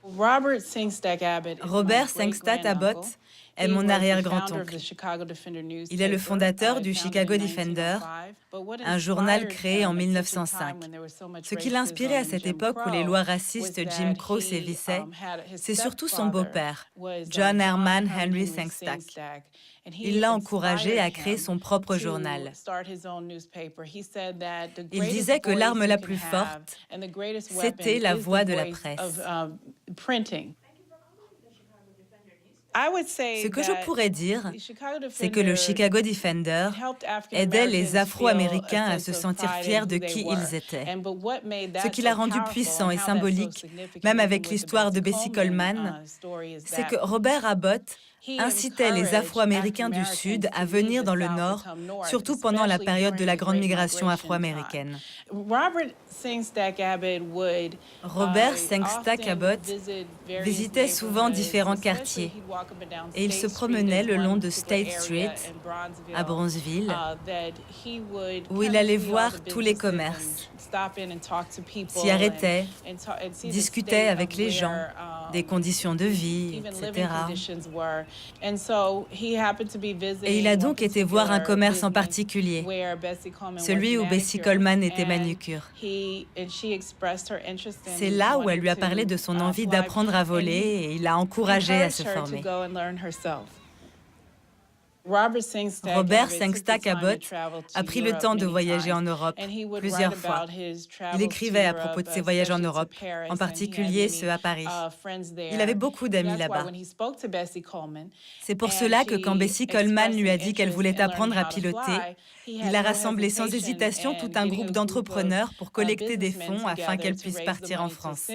Robert Sengstad Abbott est mon arrière-grand-oncle. Il est le fondateur du Chicago Defender, un journal créé en 1905. Ce qui l'inspirait à cette époque où les lois racistes Jim Crow sévissaient, c'est surtout son beau-père, John Herman Henry Sengstad. il l'a encouragé à créer son propre journal. Il disait que l'arme la plus forte, C'était la voix de la presse. Ce que je pourrais dire, c'est que le Chicago Defender aidait les Afro-Américains à se sentir fiers de qui ils étaient. Ce qui l'a rendu puissant et symbolique, même avec l'histoire de Bessie Coleman, C'est que Robert Abbott incitait les Afro-Américains du Sud à venir dans le Nord, surtout pendant la période de la grande migration afro-américaine. Robert Sengstad Abbott visitait souvent différents quartiers et il se promenait le long de State Street à Bronzeville, où il allait voir tous les commerces, s'y arrêtait, discutait avec les gens des conditions de vie, etc. Et il a donc été voir un commerce en particulier, celui où Bessie Coleman était manucure. C'est là où elle lui a parlé de son envie d'apprendre à voler et il l'a encouragée à se former. Robert Sengstad Abbott a pris le temps de voyager en Europe plusieurs fois. Il écrivait à propos de ses voyages en Europe, en particulier ceux à Paris. Il avait beaucoup d'amis là-bas. C'est pour cela que quand Bessie Coleman lui a dit qu'elle voulait apprendre à piloter, il a rassemblé sans hésitation tout un groupe d'entrepreneurs pour collecter des fonds afin qu'elle puisse partir en France.